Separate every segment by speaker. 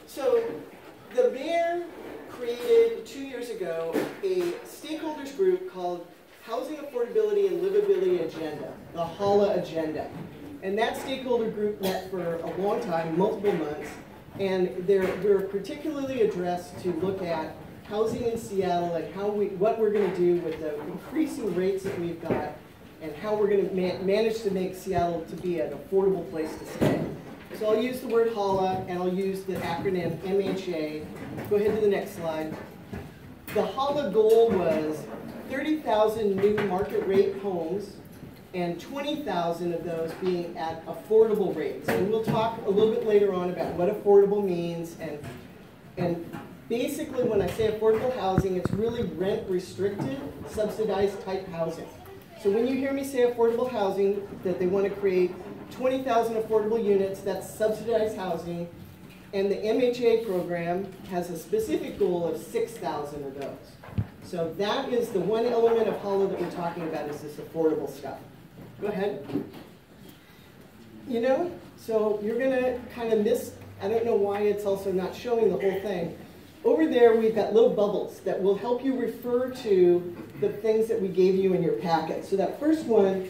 Speaker 1: So the mayor created 2 years ago a stakeholders group called Housing Affordability and Livability Agenda, the HALA agenda. And that stakeholder group met for a long time, multiple months, and we're particularly addressed to look at housing in Seattle and what we're going to do with the increasing rates that we've got and how we're going to manage to make Seattle to be an affordable place to stay. So I'll use the word HALA and I'll use the acronym MHA. Go ahead to the next slide. The HALA goal was 30,000 new market rate homes and 20,000 of those being at affordable rates. And we'll talk a little bit later on about what affordable means. And basically when I say affordable housing, it's really rent restricted, subsidized type housing. So when you hear me say affordable housing, that they want to create 20,000 affordable units, that's subsidized housing. And the MHA program has a specific goal of 6,000 of those. So that is the one element of HALA that we're talking about, is this affordable stuff. Go ahead. You know, so you're going to kind of miss, I don't know why it's also not showing the whole thing. Over there we've got little bubbles that will help you refer to the things that we gave you in your packet. So that first one,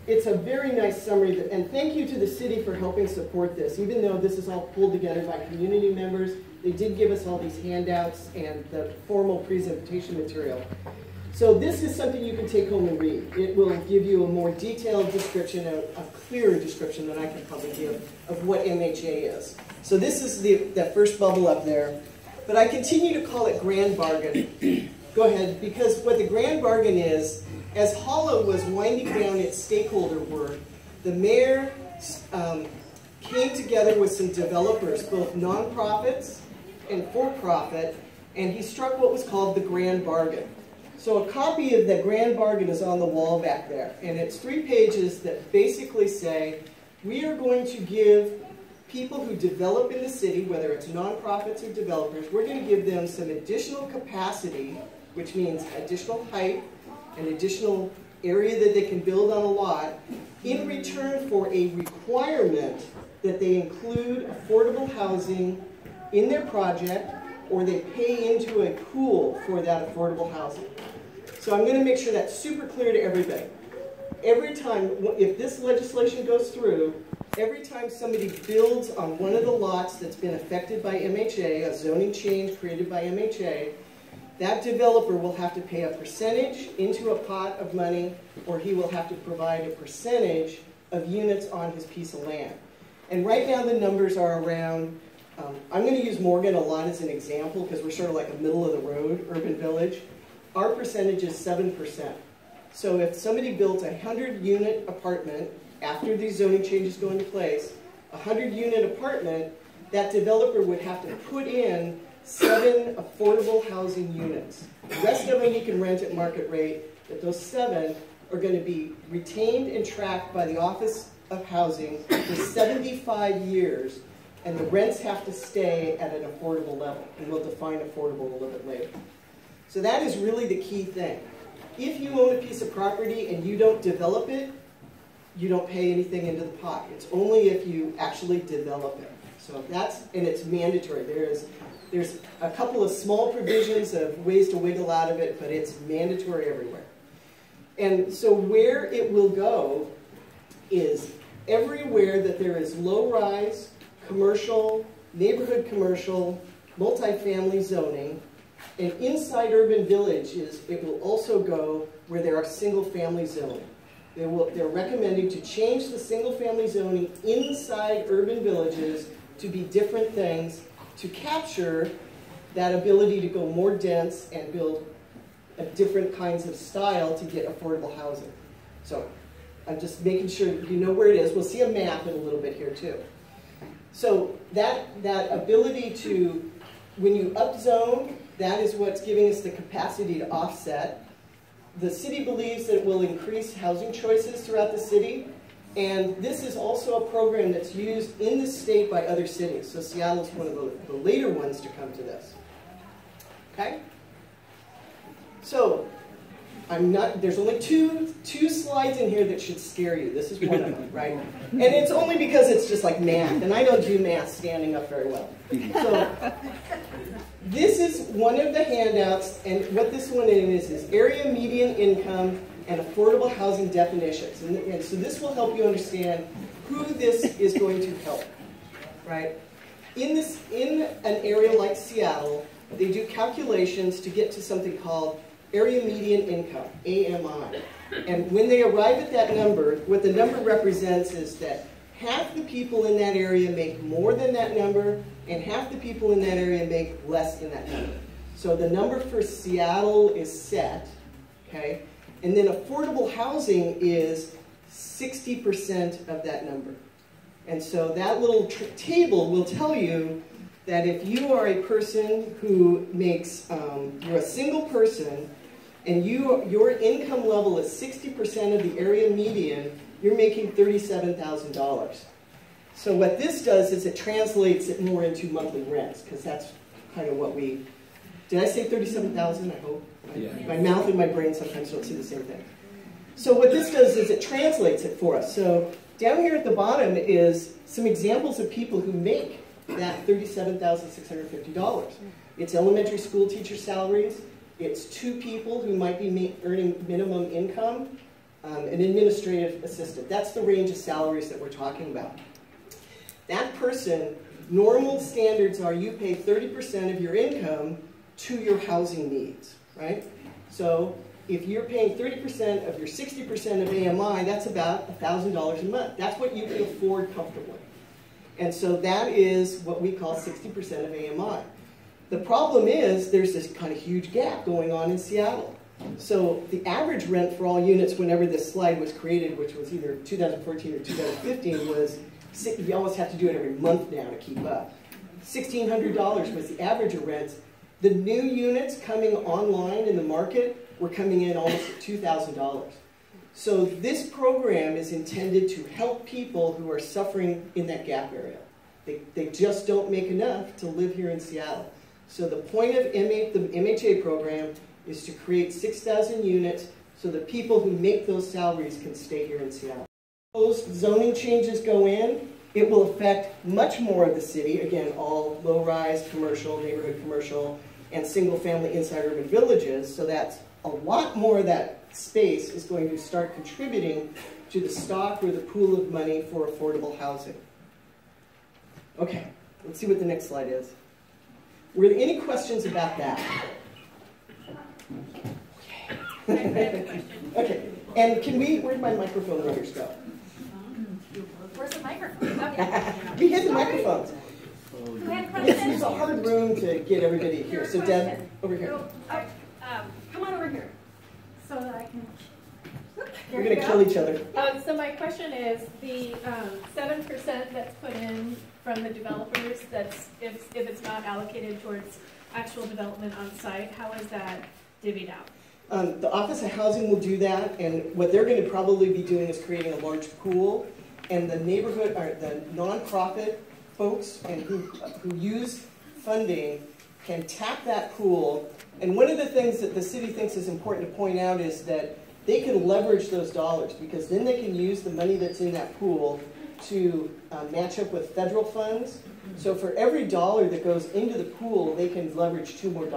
Speaker 1: it's a very nice summary, and thank you to the city for helping support this. Even though this is all pulled together by community members, they did give us all these handouts and the formal presentation material. So this is something you can take home and read. It will give you a more detailed description, a clearer description than I can probably give of what MHA is. So this is that first bubble up there. But I continue to call it grand bargain. Go ahead, because what the grand bargain is, as HALA was winding down its stakeholder work, the mayor came together with some developers, both nonprofits and for-profit, and he struck what was called the grand bargain. So a copy of the grand bargain is on the wall back there, and it's 3 pages that basically say, we are going to give people who develop in the city, whether it's nonprofits or developers, we're going to give them some additional capacity, which means additional height, an additional area that they can build on a lot, in return for a requirement that they include affordable housing in their project, or they pay into a pool for that affordable housing. So I'm going to make sure that's super clear to everybody. Every time, if this legislation goes through, every time somebody builds on one of the lots that's been affected by MHA, a zoning change created by MHA, that developer will have to pay a percentage into a pot of money, or he will have to provide a percentage of units on his piece of land. And right now the numbers are around, I'm going to use Morgan a lot as an example because we're sort of like a middle of the road urban village. Our percentage is 7%. So if somebody built a 100-unit apartment after these zoning changes go into place, a 100-unit apartment, that developer would have to put in 7 affordable housing units. The rest of them he can rent at market rate, but those 7 are going to be retained and tracked by the Office of Housing for 75 years, and the rents have to stay at an affordable level, and we'll define affordable a little bit later. So that is really the key thing. If you own a piece of property and you don't develop it, you don't pay anything into the pot. It's only if you actually develop it. So that's, and it's mandatory. There's a couple of small provisions of ways to wiggle out of it, but it's mandatory everywhere. And so where it will go is everywhere that there is low-rise, commercial, neighborhood commercial, multifamily zoning, and inside urban villages, it will also go where there are single-family zoning. They're recommending to change the single-family zoning inside urban villages to be different things to capture that ability to go more dense and build different kinds of style to get affordable housing. So I'm just making sure you know where it is. We'll see a map in a little bit here too. So that ability to, when you upzone, that is what's giving us the capacity to offset. The city believes that it will increase housing choices throughout the city, and this is also a program that's used in the state by other cities. So Seattle's one of the later ones to come to this. Okay? So there's only two slides in here that should scare you. This is one of them, right? And it's only because it's just like math, and I don't do math standing up very well. So this is one of the handouts, and what this one is area median income and affordable housing definitions. And so this will help you understand who this is going to help, right? In an area like Seattle, they do calculations to get to something called area median income, AMI. And when they arrive at that number, what the number represents is that half the people in that area make more than that number, and half the people in that area make less than that number. So the number for Seattle is set, okay? And then affordable housing is 60% of that number. And so that little table will tell you that if you are a person who makes, you're a single person, and your income level is 60% of the area median, you're making $37,000. So what this does is it translates it more into monthly rents, because that's kind of what we, did I say 37,000? I hope. Yeah. My mouth and my brain sometimes don't see the same thing. So what this does is it translates it for us. So down here at the bottom is some examples of people who make that $37,650. It's elementary school teacher salaries. It's 2 people who might be earning minimum income, an administrative assistant. That's the range of salaries that we're talking about. That person, normal standards are you pay 30% of your income to your housing needs, right? So if you're paying 30% of your 60% of AMI, that's about $1,000 a month. That's what you can afford comfortably. And so that is what we call 60% of AMI. The problem is there's this kind of huge gap going on in Seattle. So the average rent for all units whenever this slide was created, which was either 2014 or 2015, was, you almost have to do it every month now to keep up. $1,600 was the average of rents. The new units coming online in the market were coming in almost at $2,000. So this program is intended to help people who are suffering in that gap area. They just don't make enough to live here in Seattle. So the point of the MHA program is to create 6,000 units so the people who make those salaries can stay here in Seattle. Those zoning changes go in, it will affect much more of the city, again, all low-rise commercial, neighborhood commercial, and single-family inside urban villages, so that's a lot more of that space is going to start contributing to the stock or the pool of money for affordable housing. Okay, let's see what the next slide is. Were there any questions about that? Okay. Okay, and can we, where'd my microphone readers go?
Speaker 2: Where's the microphone? Okay.
Speaker 1: We hit the microphones.
Speaker 2: Who had questions?
Speaker 1: It's a hard room to get everybody here. So Deb, over here.
Speaker 2: Come on over here. So that I can...
Speaker 1: We're going to kill each other.
Speaker 3: So my question is, the 7% that's put in from the developers, that's if it's not allocated towards actual development on site, how is that divvied out?
Speaker 1: The Office of Housing will do that, and what they're going to probably be doing is creating a large pool, and the neighborhood, or the nonprofit folks and who use funding can tap that pool. And one of the things that the city thinks is important to point out is that they can leverage those dollars, because then they can use the money that's in that pool to match up with federal funds. So for every dollar that goes into the pool, they can leverage $2 more.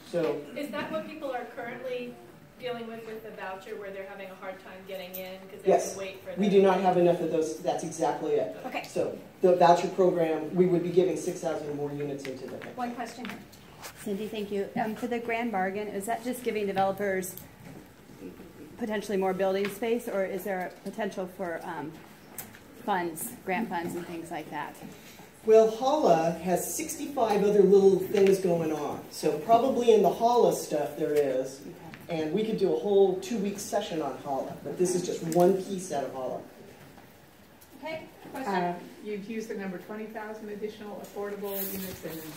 Speaker 1: So
Speaker 3: is that what people are currently dealing with the voucher, where they're having a hard time getting in because they have to wait for them?
Speaker 1: We do not have enough of those. That's exactly it.
Speaker 2: Okay.
Speaker 1: So the voucher program, we would be giving 6,000 more units into the thing.
Speaker 2: One question here.
Speaker 4: Cindy, thank you. For the grand bargain, is that just giving developers potentially more building space, or is there a potential for funds, grant funds and things like that?
Speaker 1: Well, HALA has 65 other little things going on. So probably in the HALA stuff there is. And we could do a whole 2-week session on HALA. But this is just one piece out of HALA.
Speaker 2: Okay, question?
Speaker 5: You've used the number 20,000 additional affordable units and then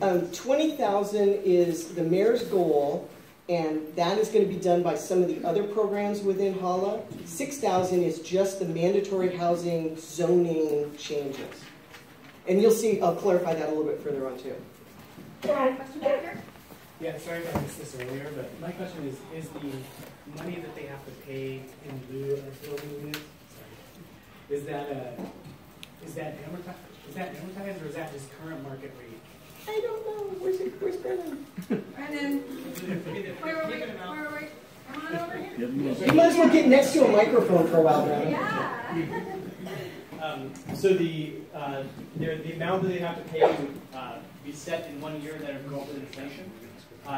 Speaker 5: 6,000.
Speaker 1: 20,000 is the mayor's goal, and that is going to be done by some of the other programs within HALA. 6,000 is just the mandatory housing zoning changes. And you'll see, I'll clarify that a little bit further on too.
Speaker 2: Question back here?
Speaker 6: Yeah, sorry if I missed this earlier, but my question is the money that they have to pay in lieu of building units, sorry, is that amortized or is that just current market rate?
Speaker 1: I don't know. Where's Brennan?
Speaker 2: Brennan, wait. Come on over here.
Speaker 1: You might as well get next to a microphone for a while, Brennan.
Speaker 2: Yeah.
Speaker 7: So the amount that they have to pay would be set in 1 year, that would go up with inflation.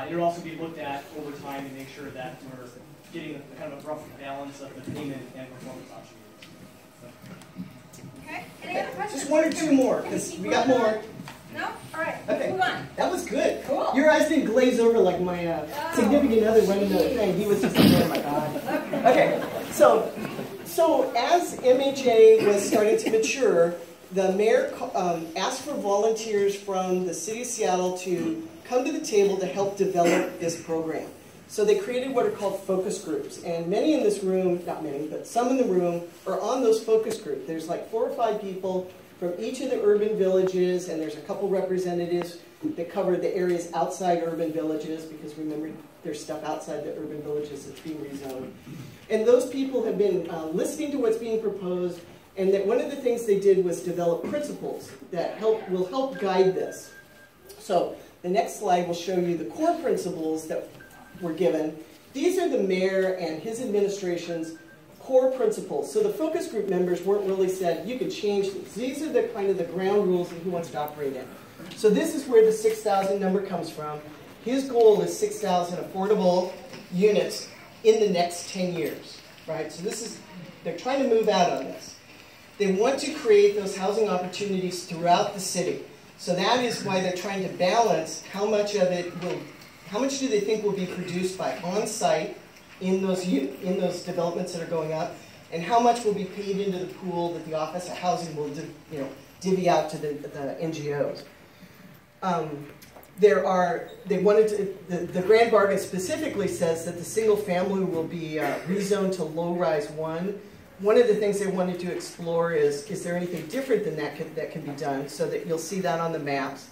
Speaker 7: It would also be looked at over time to make sure that we're getting a kind of a rough balance of the payment and performance option units.
Speaker 2: Okay. Any other questions?
Speaker 1: Just one or two more, because we got more.
Speaker 2: No? All right.
Speaker 1: Okay.
Speaker 2: Move on.
Speaker 1: That was good.
Speaker 2: Cool.
Speaker 1: Your eyes didn't glaze over like my significant other running the thing. He was just like, oh my God. Okay. So as MHA was starting to mature, the mayor asked for volunteers from the city of Seattle to come to the table to help develop this program. So they created what are called focus groups. And many in this room, not many, but some in the room are on those focus groups. There's like 4 or 5 people from each of the urban villages, and there's a couple representatives that cover the areas outside urban villages, because remember, there's stuff outside the urban villages that's being rezoned. And those people have been listening to what's being proposed, and that one of the things they did was develop principles that will help guide this. So the next slide will show you the core principles that were given. These are the mayor and his administration's core principles. So the focus group members weren't really said, you can change these. These are the kind of the ground rules that he wants to operate in. So this is where the 6,000 number comes from. His goal is 6,000 affordable units in the next 10 years, right? So they're trying to move out on this. They want to create those housing opportunities throughout the city. So that is why they're trying to balance how much do they think will be produced by on-site in those developments that are going up, and how much will be paid into the pool that the Office of Housing will divvy out to the NGOs. The Grand Bargain specifically says that the single family will be rezoned to low-rise 1. One of the things they wanted to explore is there anything different than that can be done, so that you'll see that on the maps.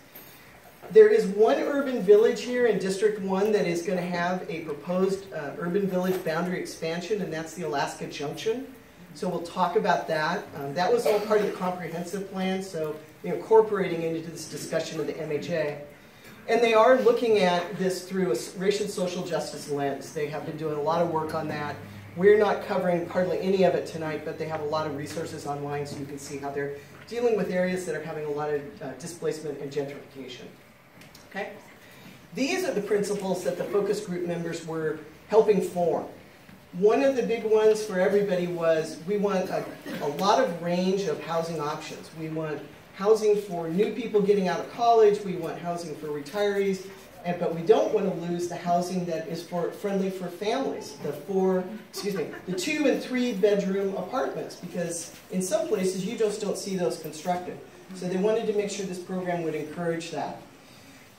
Speaker 1: There is one urban village here in District 1 that is going to have a proposed urban village boundary expansion, and that's the Alaska Junction. So we'll talk about that. That was all part of the comprehensive plan, so incorporating into this discussion of the MHA. And they are looking at this through a racial and social justice lens. They have been doing a lot of work on that. We're not covering hardly any of it tonight, but they have a lot of resources online so you can see how they're dealing with areas that are having a lot of displacement and gentrification. Okay? These are the principles that the focus group members were helping form. One of the big ones for everybody was we want a lot of range of housing options. We want housing for new people getting out of college. We want housing for retirees. But we don't want to lose the housing that is friendly for families, the 2 and 3 bedroom apartments, because in some places you just don't see those constructed. So they wanted to make sure this program would encourage that.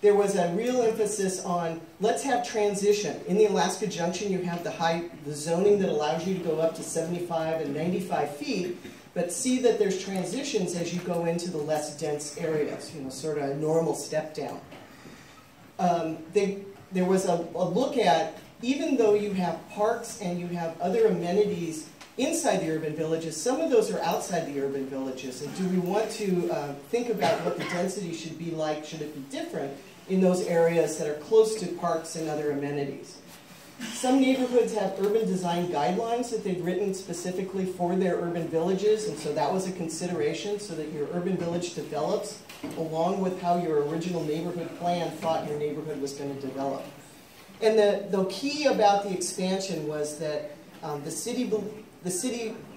Speaker 1: There was a real emphasis on, let's have transition. In the Alaska Junction, you have the zoning that allows you to go up to 75 and 95 feet, but see that there's transitions as you go into the less dense areas, sort of a normal step down. There was a look at, even though you have parks and you have other amenities inside the urban villages, some of those are outside the urban villages. And do we want to think about what the density should be like? Should it be different in those areas that are close to parks and other amenities? Some neighborhoods have urban design guidelines that they've written specifically for their urban villages, and so that was a consideration, so that your urban village develops along with how your original neighborhood plan thought your neighborhood was going to develop. And the key about the expansion was that the city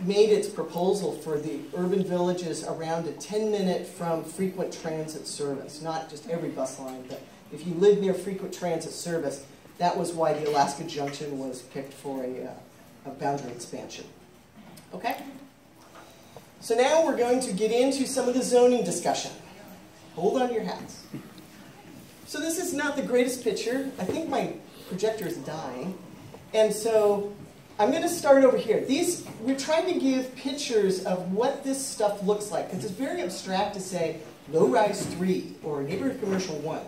Speaker 1: made its proposal for the urban villages around a 10-minute from frequent transit service, not just every bus line, but if you live near frequent transit service, that was why the Alaska Junction was picked for a boundary expansion. Okay? So now we're going to get into some of the zoning discussion. Hold on to your hats. So this is not the greatest picture. I think my projector is dying. And so I'm going to start over here. We're trying to give pictures of what this stuff looks like, because it's very abstract to say low-rise 3 or neighborhood commercial 1.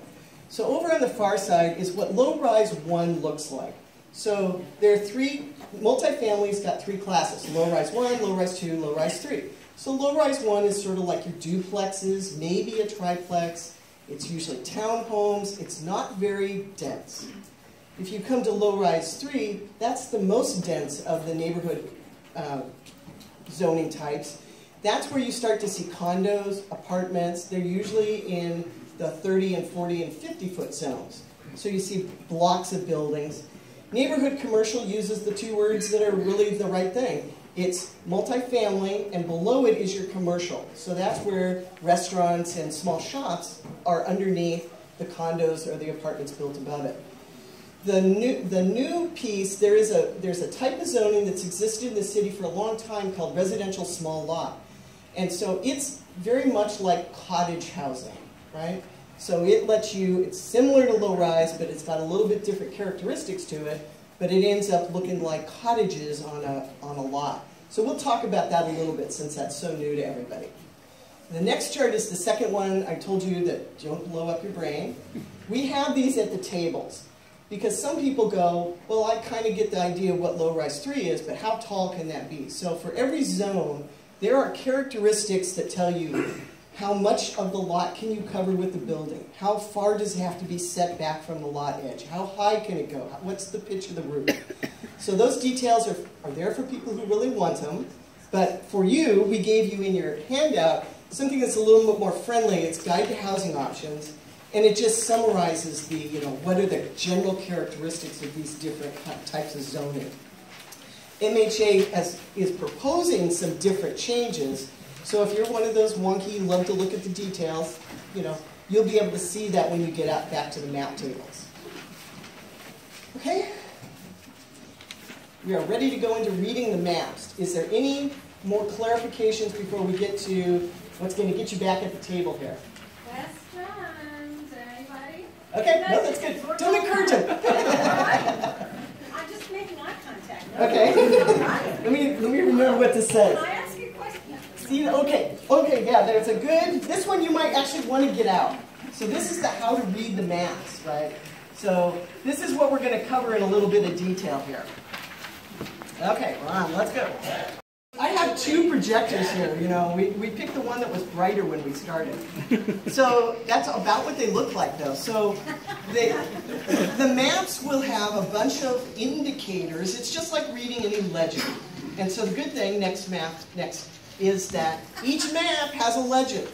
Speaker 1: So over on the far side is what low-rise 1 looks like. So there are multifamilies got 3 classes, low-rise 1, low-rise 2, low-rise 3. So low-rise 1 is sort of like your duplexes, maybe a triplex. It's usually townhomes. It's not very dense. If you come to low-rise 3, that's the most dense of the neighborhood zoning types. That's where you start to see condos, apartments. They're usually in the 30 and 40 and 50-foot zones. So you see blocks of buildings. Neighborhood commercial uses the 2 words that are really the right thing. It's multifamily, and below it is your commercial. So that's where restaurants and small shops are underneath the condos or the apartments built above it. The new piece, there's a type of zoning that's existed in the city for a long time called residential small lot. And so it's very much like cottage housing, right? So it lets you, it's similar to low-rise, but it's got a little bit different characteristics to it, but it ends up looking like cottages on a lot. So we'll talk about that a little bit since that's so new to everybody. The next chart is the second one. I told you that don't blow up your brain. We have these at the tables because some people go, well, I kind of get the idea of what low-rise 3 is, but how tall can that be? So for every zone, there are characteristics that tell you how much of the lot can you cover with the building? How far does it have to be set back from the lot edge? How high can it go? What's the pitch of the roof? So those details are there for people who really want them. But for you, we gave you in your handout something that's a little bit more friendly. It's Guide to Housing Options. And it just summarizes the, what are the general characteristics of these different types of zoning. MHA is proposing some different changes. So if you're one of those wonky, love to look at the details, you'll be able to see that when you get out back to the map tables. Okay? We are ready to go into reading the maps. Is there any more clarifications before we get to what's going to get you back at the table here?
Speaker 2: Questions? Anybody?
Speaker 1: Okay, no, that's good. Don't encourage them.
Speaker 2: I'm just making eye contact.
Speaker 1: Okay. let me remember what this says.
Speaker 2: Can I ask you a question?
Speaker 1: See, okay, yeah, there's a good, this one you might actually want to get out. So this is the how to read the maps, right? So this is what we're going to cover in a little bit of detail here. Okay, Ron, let's go. I have 2 projectors here, we picked the one that was brighter when we started. So that's about what they look like though. So the maps will have a bunch of indicators. It's just like reading any legend. And so the good thing, next, is that each map has a legend.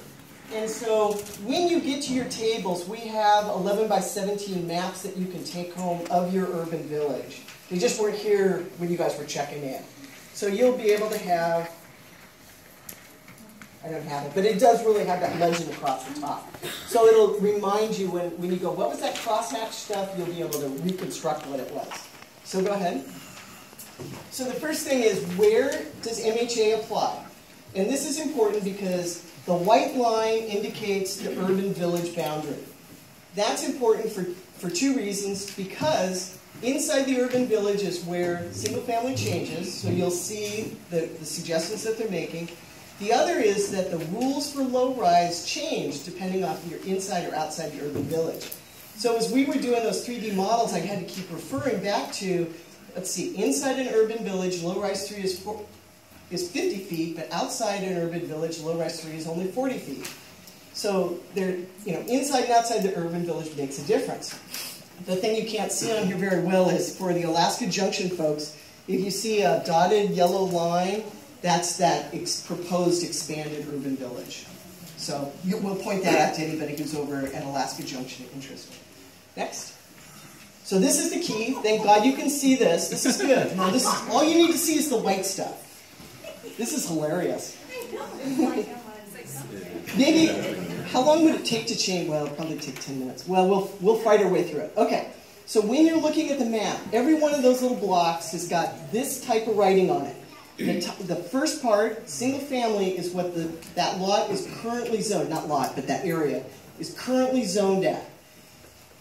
Speaker 1: And so when you get to your tables, we have 11 by 17 maps that you can take home of your urban village. They just weren't here when you guys were checking in. So you'll be able to have, I don't have it, but it does really have that legend across the top. So it'll remind you when you go, what was that crosshatch stuff? You'll be able to reconstruct what it was. So go ahead. So the first thing is, where does MHA apply? And this is important because the white line indicates the urban village boundary. That's important for 2 reasons. Because inside the urban village is where single-family changes, so you'll see the suggestions that they're making. The other is that the rules for low-rise change depending on if you're inside or outside the urban village. So as we were doing those 3D models, I had to keep referring back to, let's see, inside an urban village, low-rise 3 is 50 feet, but outside an urban village, low-rise 3 is only 40 feet. So they're, inside and outside the urban village makes a difference. The thing you can't see on here very well is for the Alaska Junction folks, if you see a dotted yellow line, that's that proposed expanded urban village. So we'll point that out to anybody who's over at Alaska Junction interested. Next. So this is the key. Thank God you can see this. This is good. Now this is, all you need to see is the white stuff. This is hilarious. Maybe, how long would it take to change? Well, it'll probably take 10 minutes. Well, we'll fight our way through it. Okay, so when you're looking at the map, every one of those little blocks has got this type of writing on it. The first part, single family, is what that lot is currently zoned, not lot, but that area, is currently zoned at.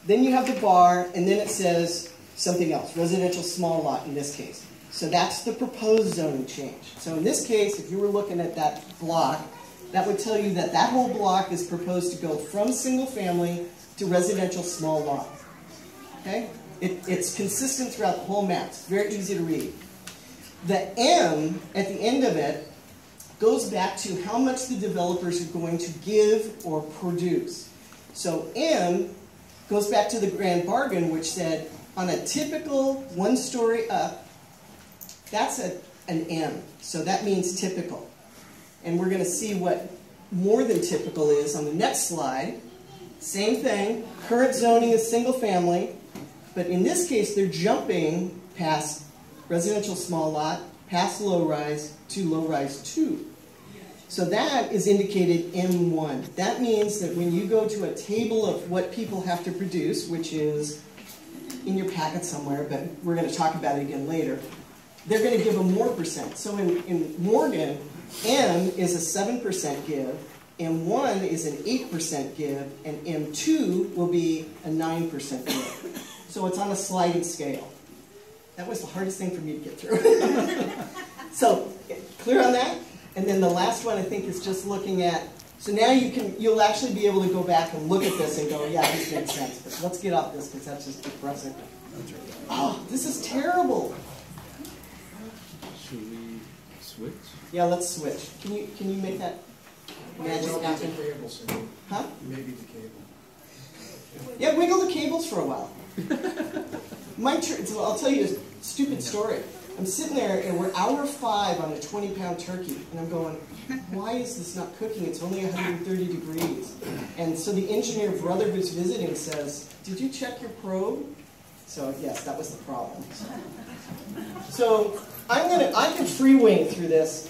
Speaker 1: Then you have the bar, and then it says something else, residential small lot in this case. So that's the proposed zoning change. So in this case, if you were looking at that block, that would tell you that that whole block is proposed to go from single family to residential small lot. Okay? It's consistent throughout the whole map. It's very easy to read. The M at the end of it goes back to how much the developers are going to give or produce. So M goes back to the grand bargain, which said on a typical one-story up, that's an M. So that means typical. And we're going to see what more than typical is on the next slide. Same thing. Current zoning is single family. But in this case, they're jumping past residential small lot, past low rise, to low rise 2. So that is indicated M1. That means that when you go to a table of what people have to produce, which is in your packet somewhere, but we're going to talk about it again later, they're going to give a more percent. So in Morgan, M is a 7% give, M1 is an 8% give, and M2 will be a 9% give. So it's on a sliding scale. That was the hardest thing for me to get through. So, clear on that? And then the last one I think is just looking at, so now you'll actually be able to go back and look at this and go, yeah, this makes sense. But let's get off this because that's just depressing. Oh, this is terrible.
Speaker 8: Should we switch?
Speaker 1: Yeah, let's switch. Can you make that magic happen? Huh?
Speaker 8: Maybe the cable.
Speaker 1: Yeah, wiggle the cables for a while. I'll tell you a stupid story. I'm sitting there and we're hour 5 on a 20-pound turkey, and I'm going, why is this not cooking? It's only 130 degrees. And so the engineer brother who's visiting says, did you check your probe? So yes, that was the problem. So I can free wing through this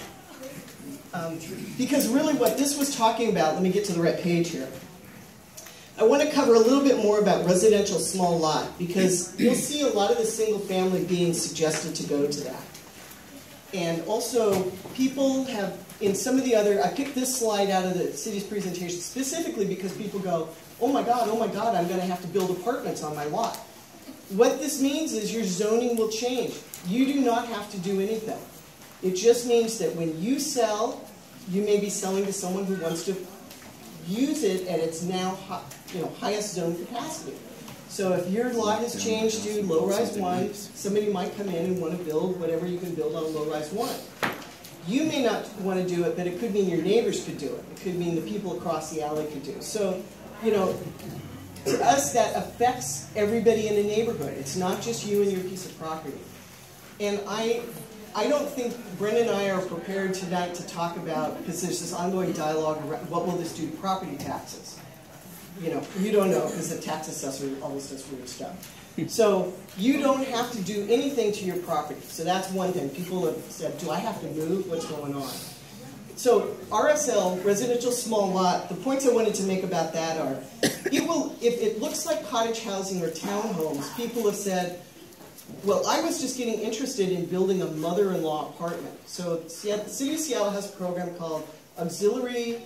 Speaker 1: because really what this was talking about, let me get to the right page here. I want to cover a little bit more about residential small lot because you'll see a lot of the single family being suggested to go to that. And also people have, in some of the other, I picked this slide out of the city's presentation specifically because people go, oh my God, I'm going to have to build apartments on my lot. What this means is your zoning will change. You do not have to do anything. It just means that when you sell, you may be selling to someone who wants to use it at its now highest zone capacity. So if your lot has changed to low-rise 1, somebody might come in and want to build whatever you can build on low-rise 1. You may not want to do it, but it could mean your neighbors could do it. It could mean the people across the alley could do it. So, to us, that affects everybody in the neighborhood. It's not just you and your piece of property. And I don't think Brendan and I are prepared tonight to talk about, because there's this ongoing dialogue around what will this do to property taxes. You don't know because the tax assessor always does weird stuff. So you don't have to do anything to your property. So that's one thing. People have said, do I have to move? What's going on? So RSL, residential small lot, the points I wanted to make about that are, if it looks like cottage housing or townhomes, people have said, well, I was just getting interested in building a mother-in-law apartment. So the City of Seattle has a program called Auxiliary